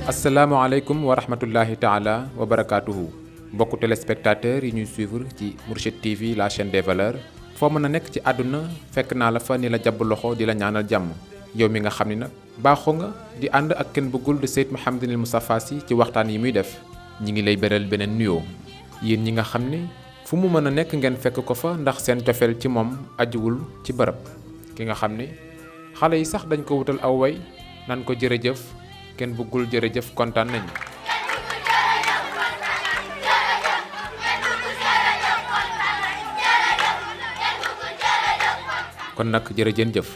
asalaamaaleykum wa rahmatullahi taala wa barakaatuhu mbokku téléspectateurs yi ñuy suivre ci Mourchid TV la chaîne des valeurs foo mën a nekk ci àdduna fekk naa la fa ni la jàbb loxo di la ñaanal jàmm yow mi nga xam ni nag baaxoo nga di ànd ak kenn bëggul di Seyd Mouhamadinil Moustapha Sy ci waxtaan yi muy def ñi ngi lay beral beneen nuyoo yéen ñi nga xam ni fu mu mën a nekk ngeen fekk ko fa ndax seen cofeel ci moom ajuwul ci bërëb ki nga xam ni xale yi sax dañ ko wutal aw way nan ko jërëjëf kenn bëggul jërëjëf kontaan nañu kon nag jërëjën jëf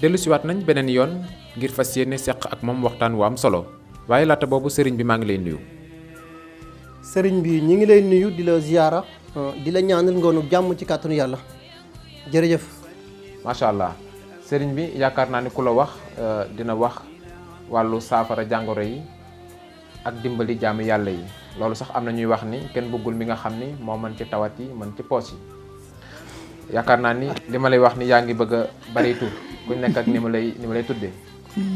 dellu siwaat nañ beneen yoon ngir fas yéene seq ak moom waxtaan wu am solo waaye laata boobu sëriñ bi maa ngi lay nuyu. sëriñ bi ñi ngi lay nuyu di la ziyaara di la ñaanal ngoonu jàmm ci kàttanu yàlla jërëjëf. macha allah sëriñ bi yaakaar naa ni ku la wax dina wax wàllu saafara jàngoro yi ak dimbali jaami yàlla yi loolu sax am na ñuy wax ni kenn bëggul mi nga xam ni moo mën ci tawat yi mën ci poos yi yaakaar naa ni li ma lay wax ni yaa ngi bëgg a bari tur kuñ nekk ak ni ma lay tuddee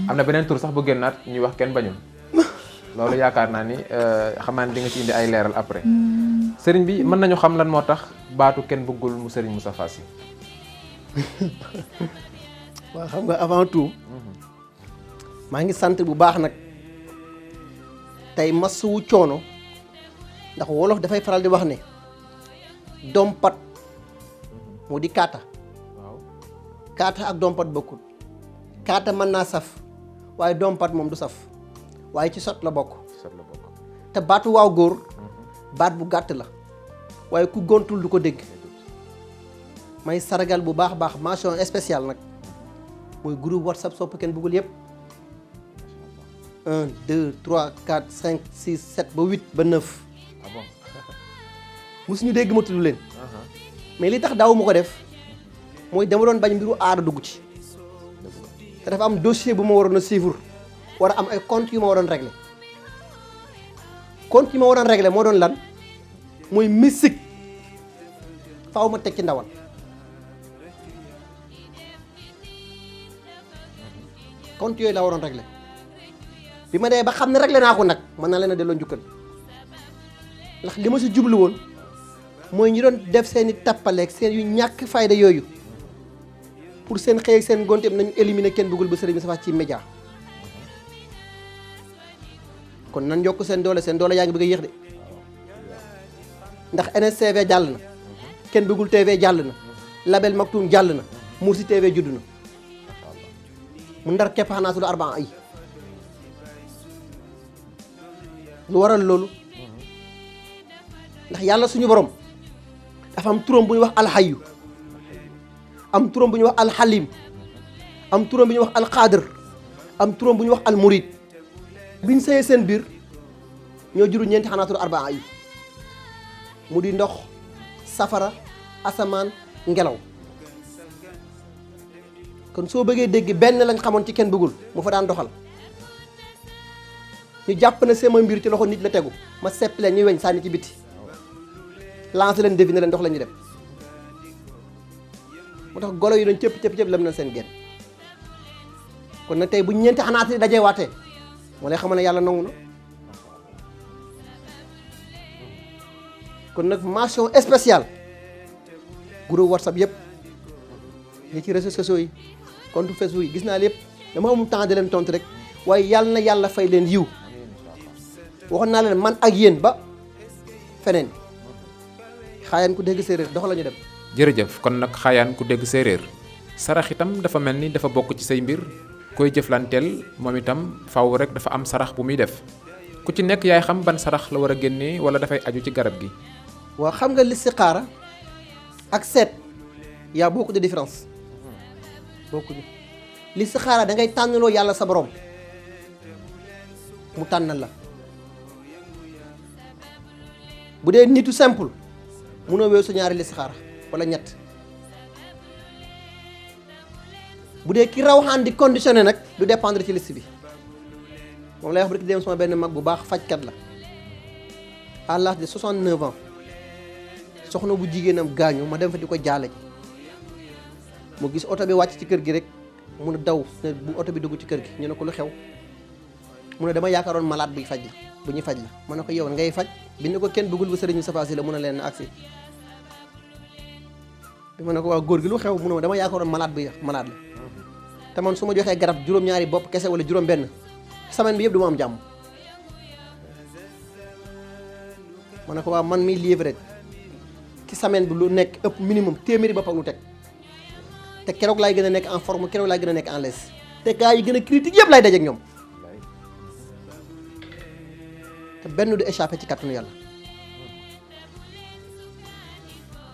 am na beneen tur sax bu génnaat ñuy wax kenn bañul loolu yaakaar naa ni xam naa ni di nga ci indi ay leeral après sëriñ bi mën nañu xam lan moo tax baatu kenn bëggul mu sëriñ Moustapha Sy. waaw xam nga avant tout maa ngi sant bu baax nag tey masuwu coono ndax wolof dafay faral di wax ne dompat moo di kaata kaata ak dompat bokkul kaata mën naa saf waaye dompat moom du saf waaye ci sot la bokk te baatu waaw góor baat bu gàtt la waaye ku gontul du ko dégg may sargal bu baax baax mention spéciale nag mooy groupe WhatsApp sopp kenn bëggul yëpp 1 2 3 4 5 6 7 ba 8 ba 9 ah bon mosuñu dégg ma tudd leen mais li tax daaw ma ko def mooy dama doon bañ mbiru aada dugg ci te dafa am dossier bu ma waroon a suivre war a am ay comptes yu ma waroon régler comptes yu ma waroon régler moo doon lan mooy mystique faaw ma teg ci ndawal comptes yooyu la waroon régler bi ma dee ba xam ne régler naa ko nag mën naa leen a delloo njukkal ndax li ma si jublu woon mooy ñi doon def seen i tappaleeg seen yu ñàkk fayda yooyu pour seen xëy ak seen gonteem nañu éliminer kenn bëggul ba sëriñ Moustapha ci média kon nan yokk seen doole yaa ngi bëgg a yéex de ndax NSTV jàll na kenn bëggul TV jàll na Label Maktoum jàll na Moursi TV judd na mu ndar képp xanaa su lu arbaan ay lu waral loolu ndax yàlla suñu borom dafa am turam bu ñuy wax alxayu am turam bu ñuy wax alxalim am turam bu ñuy wax alxaadir am turam bu ñuy wax almurid biñ sëyee seen biir ñoo juru ñeenti xanaatul arbaa yi mu di ndox safara asamaan ngelaw kon soo bëggee dégg benn lañ xamoon ci kenn bëggul mu fa daan doxal ñu jàpp ne sama mbir ci loxo nit la tegu ma sepp leen ñuy weñ sànni ci biti lancé leen defi ne leen ndox la ñuy dem moo tax golo yi doon cëpp lam na seen genn kon nag tey bu ñeenti xanaat yi dajee waatee moo lay xamal ne yàlla nangu na kon nag mention spéciale groupe WhatsApp yëpp yi ci réseaux sociaux yi compte Facebook yi gis naa lépp dama amul temps de leen tontu rek waaye yàlla na yàlla fay leen yiw waxoon naa leen man ak yéen ba feneen xaayaan ku dégg séeréer dox la ñu dem. jërëjëf kon nag xaayaan ku dégg séeréer sarax itam dafa mel ni dafa bokk ci say mbir koy jëflanteel moom itam faw rek dafa am sarax bu muy def ku ci nekk yaay xam ban sarax la war a génnee wala dafay aju ci garab gi. waaw xam nga listixaara ak seet yaa beaucoup de différence bokkuñu listixaara da ngay tànnaloo yàlla sa borom mu tànnal la bu dee nitu simple munoo weesu ñaari listixaara wala ñett bu dee ki rawxaan di conditionné nag du dépendre ci liste bi moom lay wax bu rek dem sama benn mag bu baax fajkat la à l'âge de 69 ans soxna bu jigéenam gaañu ma dem fa di ko jaale ji mu gis oto bi wàcc ci kër gi rek mun a daw ne bu oto bi dugg ci kër gi ñu ne ko lu xew mu ne dama yaakaaroon malade buy faj la bu ñuy faj la ma ne ko yow ngay faj bi ne ko kenn bëggul bu sëriñ Moustapha Sy la mun a leen agsi bi ma ne ko waaw góor gi lu xew mu ne ma dama yaakaaroon malade la te man su ma joxee garab juróom-ñaari bopp kese wala juróom-benn semaine bi yëpp du ma am jàmm ma ne ko waaw man miy livré ci semaine bi lu nekk ëpp minimum téeméeri bopp ak lu teg te keroog laay gën a nekk en forme keroog laay gën a nekk en l'aise te gars yi gën a critique yëpp laay dajeek ñoom te benn du échappé ci kàttanu yàlla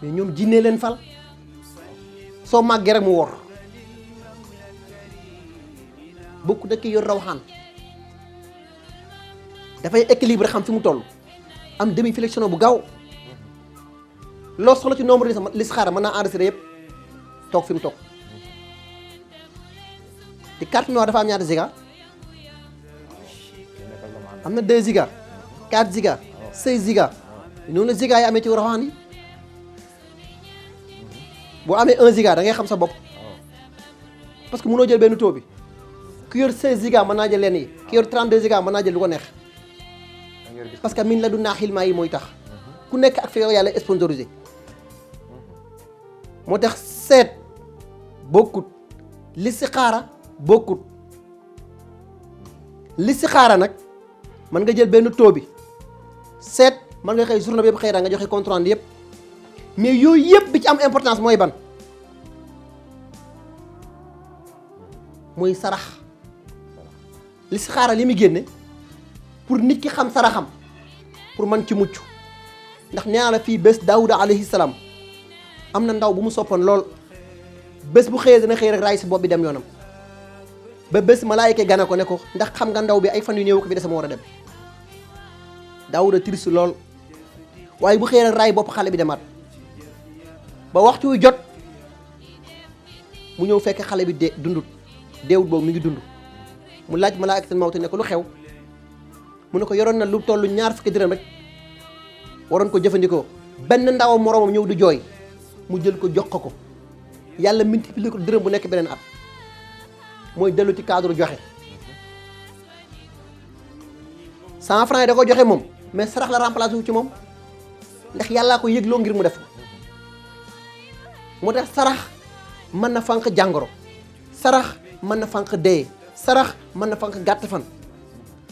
mais ñoom jinnee leen fal soo màggee rek mu wor bokku dëkk yor rawxaan dafay équilibre xam fi mu toll am demi flexion bu gaaw loo soxla ci nombre li xaara mën naa enregistré yëpp toog fi mu toog te carte noire dafa am ñaata giga am na 2 giga 4 giga 16 giga noonu la giga yi amee ci rawxaan yi boo amee 1 giga da ngay xam sa bopp parce que mënoo jël benn taux bi ki yor 16 giga mën naa jël lenn yi ki yor 32 giga mën naa jël lu ko neex parce que min la du naaxilmaa yi mooy tax ku nekk ak fi yow yàlla sponsorisé moo tax seet bokkut listixaara bokkut listixaara nag mën nga jël benn taux bi seet mën nga xëy journée bi yëpp xëy na nga joxe compte rendu yëpp mais yooyu yëpp bi ci am importance mooy ban mooy sarax listixaara li muy génne pour nit ki xam saraxam pour man ci mucc ndax nee naa la fii bés Daawuda alayhi salaam am na ndaw bu mu soppoon lool bés bu xëyee dana xëy rek raay si bopp bi dem yoonam ba bés malaayika gane ko ne ko ndax xam nga ndaw bi ay fan yu néew ko fi des ma war a dem Daawuda triste lool waaye bu xëyee rek raay bopp xale bi demaat ba waxtu wi jot mu ñëw fekk xale bi dundut deewut boobu mi ngi dund mu laaj malaayikatul mawti ne ko lu xew mu ne ko yoroon na lu tollu 20 dërëm rek waroon ko jëfandikoo benn ndawam moroomam ñëw di jooy mu jël ko jox ko yàlla multiplier ko dërëm bu nekk beneen at mooy dellu ci cadre joxe 100 francs yi da ko joxe moom mais sarax la remplacé wu ci moom ndax yàllaa ko yëgloo ngir mu def ko moo tax sarax mën na fànq jàngoro sarax mën na fànq dee sarax mën na fànq gàtt fan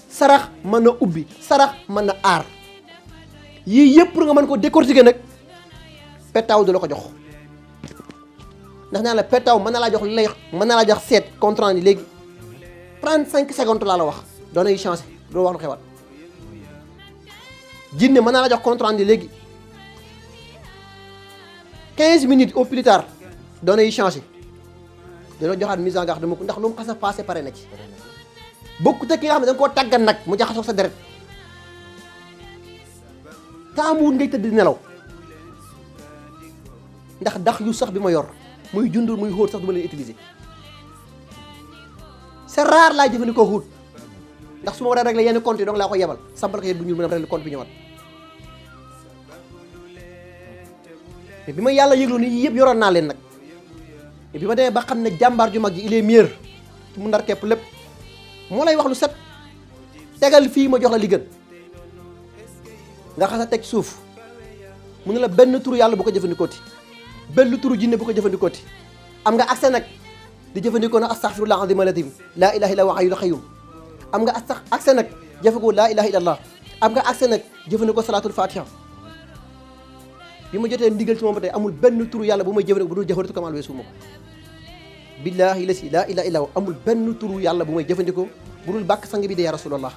sarax mën na ubbi sarax mën na aar yii yëpp pour nga mën ko décortiquer nag pettaaw du la ko jox ndax naa la pettaaw mën na laa jox lay mën na laa jox seet compte rendu léegi 35 secondes laa la wax doona yi changé doo wax lu xewaat jinne mën naa la jox compte rendu léegi 15 minutes au plus tard doona yi changé dana joxaat mise en garde dama ko ndax lu mu xas a passé pare na ci bokkut ak ki nga xam ne da nga koo tàggat nag mu jaxasoo sa deret taamuwul ngay tëdd di nelaw ndax dax yu sax bi ma yor muy jundur muy xóot sax du ma leen utiliser c'est rare laay jëfandikoo xóot ndax su ma war a régler yenn compte yi donc laa ko yebal sampal ko yet bu ñuul mën a régler compte bi ñëwaat mais bi ma yàlla yëgloo ni yii yëpp yoroon naa leen nag mais bi ma demee ba xam ne jàmbaar ju mag ji il est meilleur ci mu ndar képp lépp moo lay wax lu set tegal fii ma jox la li gën nga xas a teg suuf mu ne la benn turu yàlla bu ko jëfandikooti benn turu jinne bu ko jëfandikooti am nga accès nag di jëfandikoo nag astaghfirullah azim aladim laa ilaha illa huwa hayyul qayyum am nga accès nag jëfandikoo laa ilaha illallah am nga accès nag jëfandikoo salatul fatiha bi ma jotee ndigal ci moom ba tey amul benn turu yàlla bu may jëfandikoo bu dul jëfandikoo kamal weesu ma ko billahi la si laa ilaha illa amul benn turu yàlla bu may jëfandikoo bu dul bàkk sang bi de ya rasulallah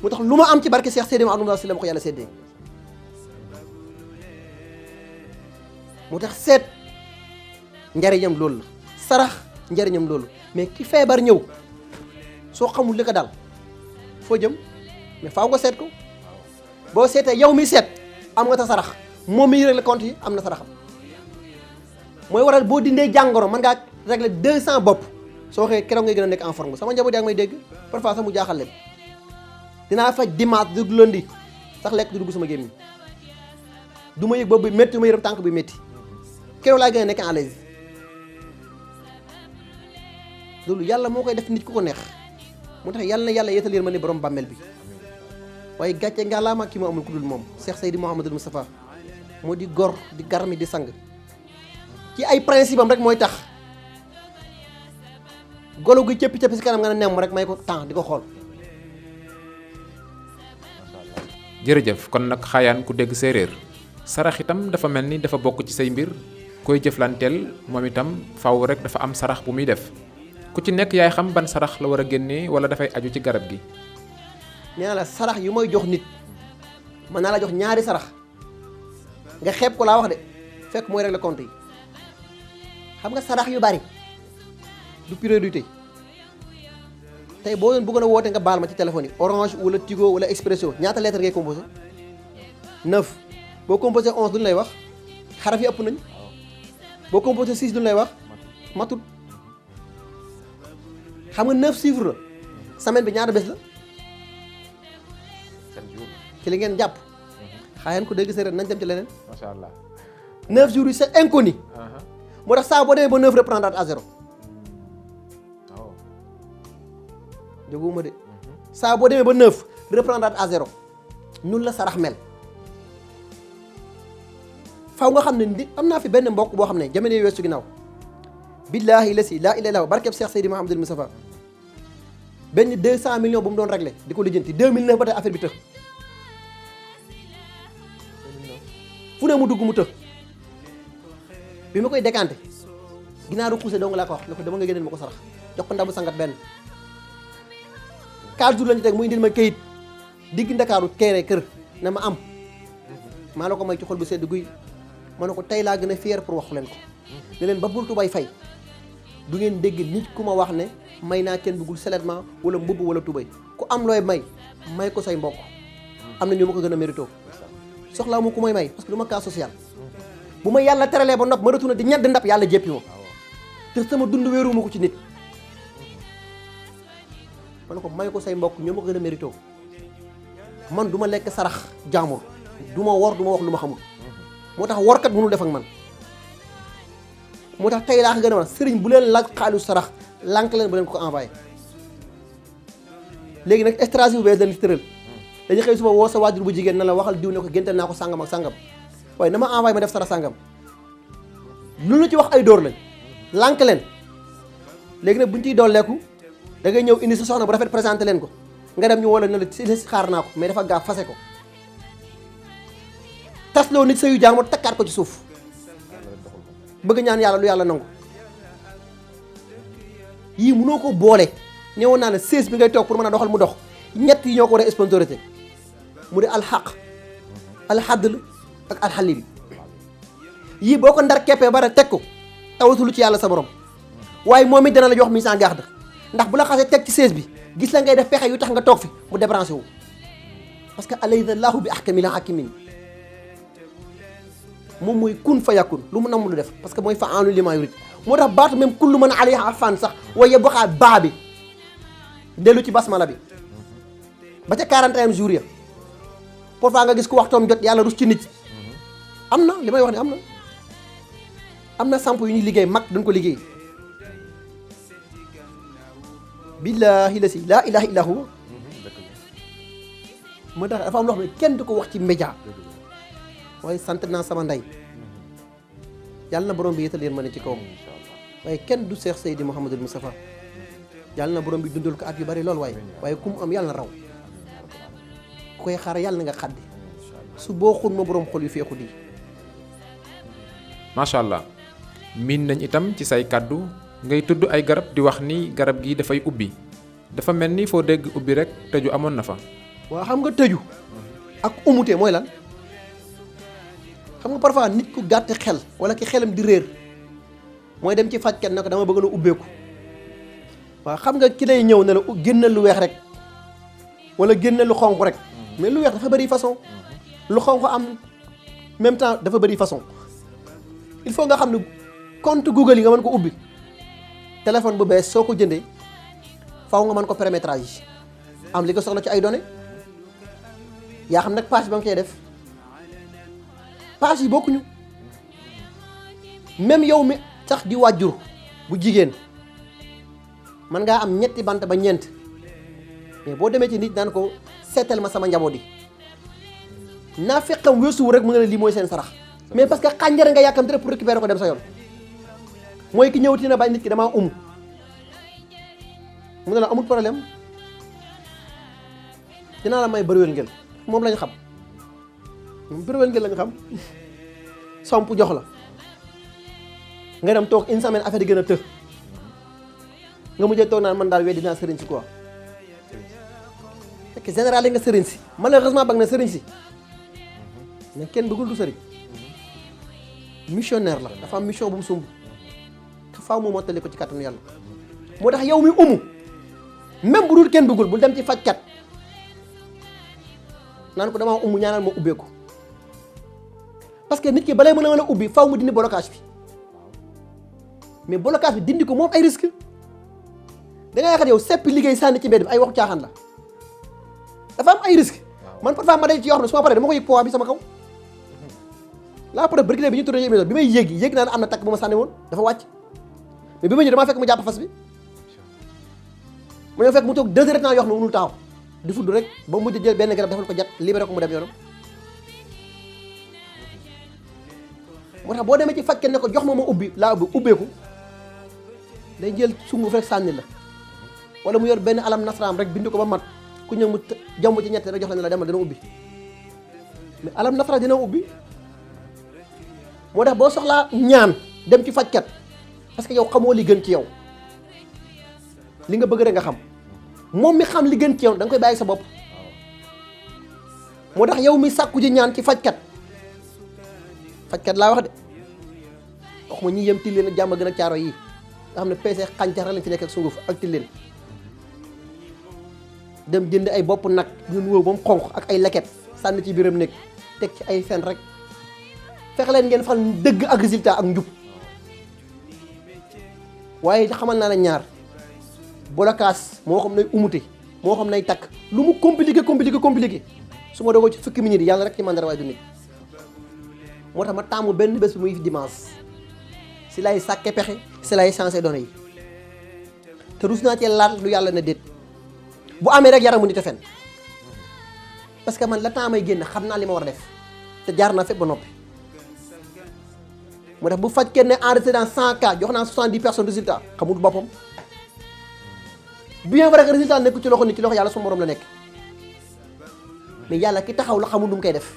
mu tax lu ma am ci barke Cheikh Seydina Muhammad sallallahu alayhi wa sallam ko yàlla séddee mu tax seet njariñam loolu la sarax njariñam loolu mais ki feebar ñëw soo xamul li ko dal foo jëm mais faaw nga seet ko boo seetee yow mi seet am nga ta sarax moom mi régler compte yi am na saraxam mooy waral boo dindee jàngoro mën ngaa régler 200 bopp soo waxee keroog ngay gën a nekk en forme sama njaboot yaa ngi may dégg parfois sax mu jaaxal leen dinaa faj dimanche du lundi sax lekk du dugg sama gémmiñ du ma yëg boobu bi métti du ma yërëm tànk bi métti keroog laa gën a nekk en l'aise loolu yàlla moo koy def nit ku ko neex moo tax yàlla na yàlla yeetal yéen ma ne borom bàmmeel bi waaye gàcce ngalaama ki ma amul ku dul moom Cheikh Seydi Mouhamadul Moustapha moo di gor di garmi di sang ci ay principe am rek mooy tax golo gi cëppi-cëppi si kanam nga ne nemm rek may ko temps di ko xool. jërëjëf kon nag xaayaan ku dégg séeréer sarax itam dafa mel ni dafa bokk ci say mbir koy jëflanteel moom itam faw rek dafa am sarax bu muy def ku ci nekk yaay xam ban sarax la war a génnee wala dafay aju ci garab gi. nee naa la sarax yu may jox nit mën naa la jox ñaari sarax nga xeeb ko laa wax de fekk mooy régler compte yi xam nga sarax yu bari du priorité tey boo doon bëggoon a woote nga baal ma ci téléphone yi Orange wala Tigo wala Expresso ñaata lettre ngay composé 9 boo composé 11 lu ñu lay wax xaraf yi ëpp nañ boo composé 6 lu ñu lay wax matul xam nga 9 chiffres la semaine bi ñaata bés la ci li ngeen jàpp xaayaan ko dégg séeréer nañ dem ci leneen. macha allah 9 jours yi c'est inconnu moo tax saa boo demee ba 9 reprendre à 0 jóguma de saa boo demee ba 9 reprendre à 0 nun la sarax mel faw nga xam ne ndi am naa fi benn mbokk boo xam ne jamono yi weesu ginnaaw billaahi la si laa ilaaha illallaah barkeb Cheikh Seydi Mouhamadul Moustapha benn 200 millions bu mu doon réglé di ko lijjanti 2009 ba tey affaire bi të fu ne mu dugg mu të bi ma koy décanté ginaaru xuuse dong laa ko wax ne ko dama nga génneel ma ko sarax jox ko ndamu sangat benn 4 jours lañu teg mu indil ma këyit digg ndakaaru keere kër na ma am maa la ko may ci xol bu sedd guy ma ne ko tey laa gën a fier pour waxu leen ko ne leen ba bultu bay fay du ngeen dégg nit ku ma wax ne may naa kenn bëggul seulement wala mbubb wala tubay ku am looy may ko say mbokk am na ñu ma ko gën a mérito soxlaa mu ku may parce que du ma cas social bu ma yàlla teralee ba nopp ma retourné di ñedd ndap yàlla jéppi ma te sama dund wéeru ma ko ci nit ma ne ko may ko say mbokk ñoo ma ko gën a mérito man du ma lekk sarax jaamur du ma wor du ma wax lu ma xamul moo tax workat mënul def ak man moo tax tey laa ko gën a wax sëriñ bu leen laaj xaalis sarax lànk leen bu leen ko envoyé léegi nag stratégie bu bees dañu tëral dañu xëy suba woo sa waajur bu jigéen na la waxal diw ne ko géntal naa ko sàngam ak sàngam waaye na ma envoyé ma def sarax sàngam lu la ci wax ay dóor lañ lànk leen léegi nag buñ ciy dooleeku da ngay ñëw indi sa soxna bu rafet présenté leen ko nga dem ñu wala ne la si xaar naa ko mais dafa gaaf fase ko tasloo nit sëyu jàmbur takkaat ko ci suuf bëgg ñaan yàlla lu yàlla nangu yii mënoo ko boole newoon naa la sées bi ngay toog pour mën a doxal mu dox ñett yi ñoo ko war a sponsorité mu di alxaq alxadl ak alxalil yii boo ko ndar keppee bara teg ko tawatulu ci yàlla sa borom waaye moom it dana la jox mise en garde ndax bu la xasee teg ci sées bi gis la ngay def pexe yu tax nga toog fi mu débranché wu parce que alaysa llaahu bi ahkamil hakimin moom mooy kun fa yakun lu mu namm lu def parce que mooy fa'aalun limaa yurid moo tax baatu même kullu man alayhaa fan sax waaye yabqaa baa bi dellu ci basmala bi ba ca 41e jour ya parfois nga gis ku waxtoom jot yàlla rus ci nit am na li may wax ne am na samp yu ñuy liggéey mag dañ ko liggéey billaahi la si laa ilaaha illaa huwa moo tax dafa am loo xam ne kenn du ko wax ci média waaye sant naa sama ndey yàlla na borom bi yëtal yéen ma ne ci kawam waaye kenn du Cheikh Seydi Mouhamadul Moustapha yàlla na borom bi dundal ko at yu bari lool waaye ku mu am yàlla na raw ku koy xaar yàlla na nga xaddi su boo xun ma borom xol yu feexu di macha allah miin nañ itam ci say kàddu ngay tudd ay garab di wax ni garab gi dafay ubbi dafa mel ni foo dégg ubbi rek tëju amoon na fa. waaw xam nga tëju ak umute mooy lan xam nga parfois nit ku gàtt xel wala ki xelam di réer mooy dem ci fajkat ne ko dama bëgg na ubbeeku waaw xam nga ki lay ñëw ne la génnal lu weex rek wala génnal lu xonq rek mais lu weex dafa bëri façon lu xonq am même temps dafa bëri façon il faut nga xam ne compte Google yi nga mën ko ubbi téléphone bu bees soo ko jëndee faw nga mën ko paramétrage am li ko soxla ci ay données yaa xam nag page ba nga koy def page yi bokkuñu même yow mi sax di wàjjur bu jigéen man ngaa am ñetti bant ba ñeent mais boo demee ci nit naan ko seetal ma sama njaboot yi naa fekkam weesuwu rek mu ne la lii mooy seen sarax mais parce que xànjare nga yàkkamte rek pour récupérer ko dem sa yoon mooy ki ñëwati na bàyyi nit ki damaa mu ne la amul problème dinaa la may bëriwél ngel moom lañ xam bëriwél ngel lañ xam somp jox la nga dem toog une semaine affaire yi gën a të nga mujjee toog naan man daal weddi naa sëriñ si quoi fekk général yi nga sëriñ si malheureusement ba nga ne sëriñ si mais kenn bëggul du sëriñ missionnaire la dafa am mission bu mu sumb te faaw mu mottali ko ci kàttanu yàlla moo tax yow mi même bu dul kenn bëggul bul dem ci fajkat naan ko damaa ñaanal ma ubbeeku parce que nit ki balay mën a ubbi faaw mu dindi blocage bi mais blocage bi dindi ko moom ay risque da nga yaakaar yow seppi liggéey sànni ci mbedd bi ay waxu caaxaan la dafa am ay risque man parfois ma day ci yoo xam ne su ma paree dama ko yëg poids bi sama kaw la preuve brigade bi ñu tuddee émission bi may yéeg naa ne am na takk bu ma sànni woon dafa wàcc mais bi ma ñëw damaa fekk mu jàpp fas bi ma ñëw fekk mu toog 2 heures de temps yoo xam ne mënul taxaw di fudd rek ba mujj jël benn garab defal ko jat libéré ko mu dem yoonam moo tax boo demee ci fajkat ne ko jox ma ubbi laa ubbeeku day jël sunguf rek sànni la wala mu yor benn alam nasaraam rek bind ko ba mat ku ñëw mu jàmb ci ñett rek jox la ne la demal dina ubbi mais alam nasara dina ubbi moo tax boo soxlaa ñaan dem ci fajkat parce que yow xamoo li gën ci yow li nga bëgg rek nga xam moom mi xam li gën ci yow da nga koy bàyyi sa bopp moo tax yow mi sàkku ji ñaan ci fajkat laa wax de waxuma ñi yem tilleen ak jàmm gën a caaro yi nga xam ne peese xàncax lañ ci nekk ak sunguf ak tilleen dem jënd ay bopp nag ñun wóo ba mu xonq ak ay leket sànni ci biiram nekk teg ci ay fen rek fexe leen ngeen fan dëgg ak résultat ak njub waaye xamal naa la ñaar blocage moo xam nay umute moo xam nay takk lu mu compliqué su ma doogoo ci fukki minutes yàlla rek ci mandara waaye du nit moo tax ma taamu benn bés bi muy dimanche si lay sàkke pexe si lay changé données yi te rus naa cee laal lu yàlla ne déet bu amee rek yaramu nit a fen parce que man la temps may génn xam naa li ma war a def te jaar naa fépp ba noppi moo tax bu faj kenn ne enregistré dans 100 cas jox naa 70 personnes résultat xamul boppam bien vrai que résultat nekk ci loxo nit ci loxo yàlla su morom la nekk mais yàlla ki taxaw la xamul nu mu koy def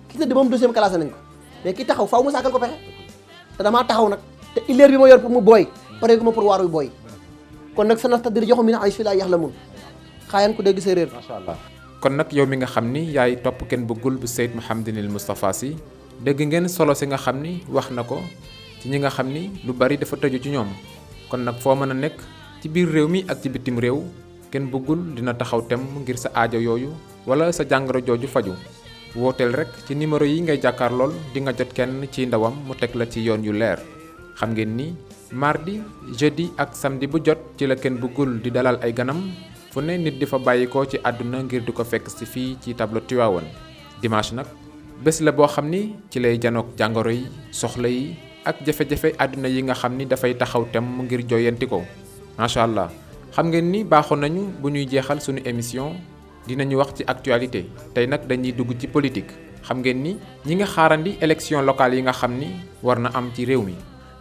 ki tëdd moom deuxième classe nañ ko mais ki taxaw faaw mu saakal ko pexe te damaa taxaw nag te illeer bi ma yor pour mu booy pare gu ma pour waaru booy kon nag sa nasta diri joxu mi ne ay si laa yax la mun xaayan ko dégg séeréer macha allah. kon nag yow mi nga xam ni yaay topp kenn bëggul bu Seyd Mouhamadinil Moustapha Sy dégg ngeen solo si nga xam ni wax na ko ci ñi nga xam ni lu bari dafa tëju ci ñoom kon nag foo mën a nekk ci biir réew mi ak ci bitim réew kenn bëggul dina taxaw tem ngir sa aajo yooyu wala sa jàngoro jooju faju wooteel rek ci numéro yi ngay jàkkaar lool di nga jot kenn ci ndawam mu teg la ci yoon yu leer xam ngeen ni mardi jeudi ak samedi bu jot ci la kenn bëggul di dalal ay ganam fu ne nit di fa bàyyi ko ci àdduna ngir di ko fekk si fii ci tableau Tivaouane dimanche nag bés la boo xam ni ci lay janook jàngoro yi soxla yi ak jafe-jafe àdduna yi nga xam ni dafay taxaw tem ngir joyanti ko macha allah xam ngeen ni baaxoon nañu bu ñuy jeexal suñu émission dinañu wax ci actualité tey nag dañuy dugg ci politique xam ngeen ni ñi nga xaarandi élection locale yi nga xam ni war na am ci réew mi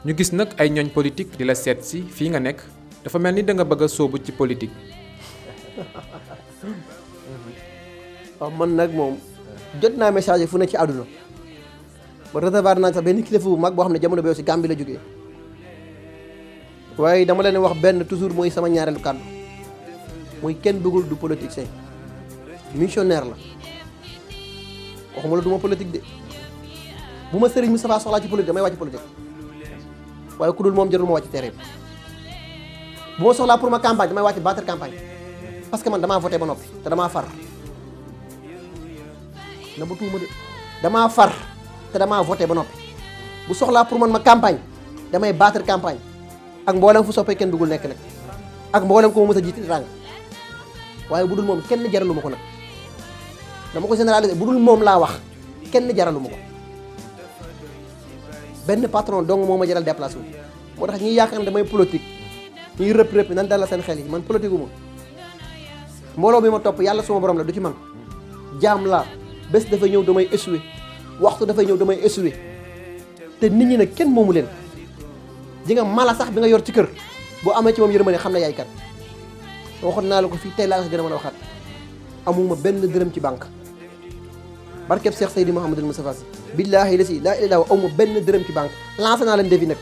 ñu gis nag ay ñooñ politique di la seet si fii nga nekk dafa mel ni da nga bëgg a sóobu ci politique. waaw man nag moom jot naa message fu ne ci àdduna ba recevoir naa sax benn kilifa bu mag boo xam ne jamono bi si Gambie la jógee waaye dama leen wax benn toujours mooy sama ñaareelu kàddu muy kenn bëggul du politicien missionnaire la waxuma la du ma politique de bu ma sëriñ Moustapha soxlaa ci politique damay wàcc politique waaye ku dul moom jarul ma wàcc terrain bu ma soxlaa pour ma campagne damay wàcc battre campagne parce que man damaa voté ba noppi te damaa far na ba tuuma de damaa far te damaa voté ba noppi bu soxlaa pour man ma campagne damay battre campagne ak mboolem fu soppee kenn bëggul nekk nag ak mboolem ko ma mës a jiiti ràng waaye bu dul moom kenn jaralu ma ko nag dama ko généraliser bu dul moom laa wax kenn jaralu ma ko benn patron dong moo ma jaral déplacé wu moo tax ñi yaakaar ne damay politique ñuy rëpp nan dalal seen xel yi man politique gu ma mbooloo bi ma topp yàlla suma borom la du ci man jaam laa bés dafay ñëw damay échoué waxtu dafay ñëw damay échoué te nit ñi nag kenn moomu leen di nga mala sax bi nga yor ci kër boo amee ci moom yërmande xam na yaay kat waxoon naa la ko fii tey laa ko gën a mën a waxaat amuma benn dërëm ci banque barkeb Cheikh Seydi Mouhamadul Moustapha Sy billaahi la si laa ilaaha illa amuma benn dërëm ci banque lancé naa leen defi nag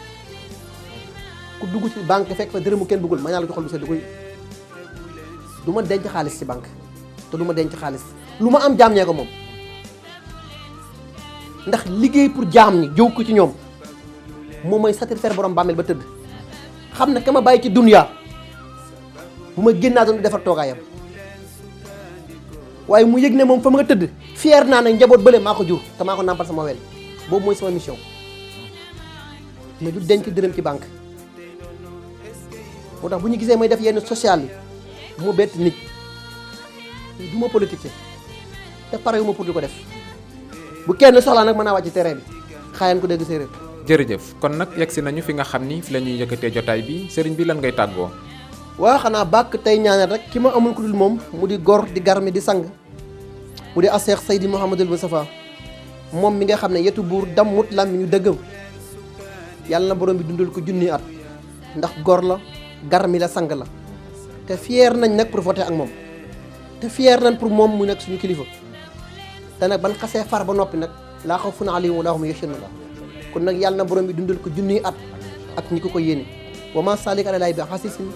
ku dugg ci banque fekk fa dërëmu kenn bëggul ma ñaa la joxal lu sedd koy du ma denc xaalis ci banque te du ma denc xaalis lu ma am jaam ñee ko moom ndax liggéey pour jaam ñi jëw ko ci ñoom moom mooy satisfaire borom bàmmeel ba tëdd xam ne ka ma bàyyi ci dunya bu ma génnaa doon defar toogaayam waaye mu yëg ne moom fa ma nga tëdd fier naa ne njaboot bële maa ko jur te maa ko nàmpal sama wel boobu mooy sama mission mais du denc dërëm ci banque moo tax bu ñu gisee may def yenn social yi mu bett nit du ma politique te pare yu ma pour di ko def bu kenn soxlaa nag mën naa wàcc terrain bi xaayaan ko dégg séeréer. jërëjëf kon nag yegsi nañu fi nga xam ni fi la ñuy yëkkatee jotaay bi sëriñ bi lan ngay tàggoo. waaw xanaa bàkk tey ñaanal rek ki ma amul ku dul moom mu di gor di garmi di sang mu di Cheikh Seydi Mouhamadul Moustapha moom mi nga xam ne yetu buur dammut lam mi ñu dëggam yàlla na borom bi dundal ko junni at ndax gor la garmi la sang la te fier nañ nag pour voter ak moom te fier nañ pour moom mu nekk suñu kilifa te nag ban xasee far ba noppi nag laa xawfun alayhim wa laa hum yaxzanuun la kon nag yàlla na borom bi dundal ko junni at ak ñi ko yéene wa ma salik ala laay bi xasisin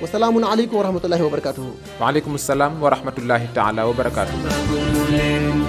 wa salaamun aleykum wa rahmatullahi wa barakatuhu. waaleykum salaam wa rahmatullahi taala wa barakatuhu.